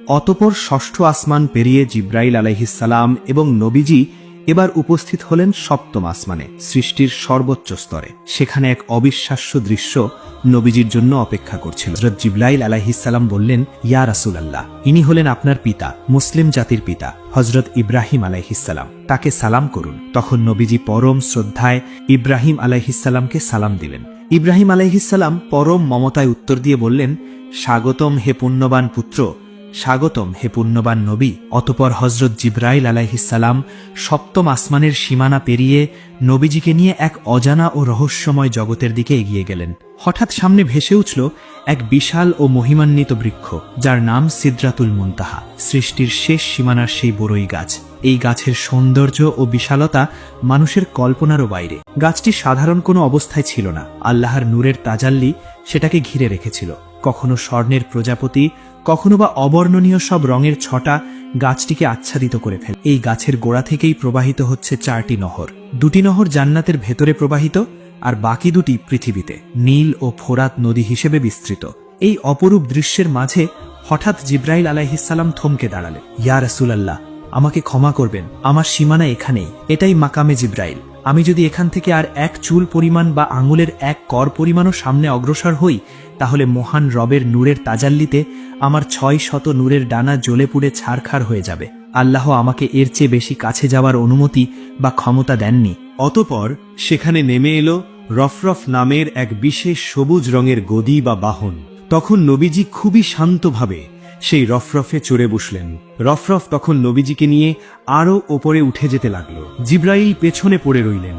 অতঃপর ষষ্ঠ আসমান পেরিয়ে জিব্রাইল আলাইহিসসালাম এবং নবীজি এবার উপস্থিত হলেন সপ্তম আসমানে, সৃষ্টির সর্বোচ্চ স্তরে। সেখানে এক অবিশ্বাস্য দৃশ্য নবীজির জন্য অপেক্ষা করছিল। হযরত জিব্রাইল আলাইহিসসালাম বললেন, ইয়া রাসূলুল্লাহ, ইনি হলেন আপনার পিতা, মুসলিম জাতির পিতা হযরত ইব্রাহিম আলাইহিসসালাম, তাকে সালাম করুন। তখন নবীজি পরম শ্রদ্ধায় ইব্রাহিম আলাইহিসসালামকে সালাম দিলেন। ইব্রাহিম আলাইহিসসালাম পরম মমতায় উত্তর দিয়ে বললেন, স্বাগতম হে পুণ্যবান পুত্র, স্বাগতম হে পুণ্যবান নবী। অতঃপর হযরত জিব্রাইল আলাইহিসসালাম সপ্তম আসমানের সীমানা পেরিয়ে নবীজিকে নিয়ে এক অজানা ও রহস্যময় জগতের দিকে এগিয়ে গেলেন। হঠাৎ সামনে ভেসে উঠল এক বিশাল ও মহিমান্বিত বৃক্ষ, যার নাম সিদরাতুল মুনতাহা, সৃষ্টির শেষ সীমানার সেই বড়ই গাছ। এই গাছের সৌন্দর্য ও বিশালতা মানুষের কল্পনারও বাইরে। গাছটি সাধারণ কোনো অবস্থায় ছিল না, আল্লাহর নূরের তাজাল্লি সেটাকে ঘিরে রেখেছিল। কখনো স্বর্ণের প্রজাপতি, কখনো বা অবর্ণনীয় সব রঙের ছটা গাছটিকে আচ্ছাদিত করে ফেলে। এই গাছের গোড়া থেকেই প্রবাহিত হচ্ছে 4টি নহর। 2টি নহর জান্নাতের ভেতরে প্রবাহিত, আর বাকি 2টি পৃথিবীতে, নীল ও ফোরাত নদী হিসেবে বিস্তৃত। এই অপরূপ দৃশ্যের মাঝে হঠাৎ জিব্রাইল আলাইহিসসালাম থমকে দাঁড়ালেন। ইয়া রাসূলুল্লাহ, আমাকে ক্ষমা করবেন, আমার সীমানা এখানেই, এটাই মাকামে জিব্রাইল। আমি যদি এখান থেকে আর এক চুল পরিমাণ বা আঙুলের এক কর পরিমাণও সামনে অগ্রসর হই, তাহলে মহান রবের নূরের তাজাল্লিতে আমার 600 নূরের ডানা জ্বলে পুড়ে ছারখার হয়ে যাবে। আল্লাহ আমাকে এর চেয়ে বেশি কাছে যাওয়ার অনুমতি বা ক্ষমতা দেননি। অতঃপর সেখানে নেমে এলো রফরফ নামের এক বিশেষ সবুজ রঙের গদি বা বাহন। তখন নবীজি খুবই শান্তভাবে সেই রফরফে চড়ে বসলেন। রফরফ তখন নবীজিকে নিয়ে আরও ওপরে উঠে যেতে লাগল। জিব্রাইল পেছনে পড়ে রইলেন।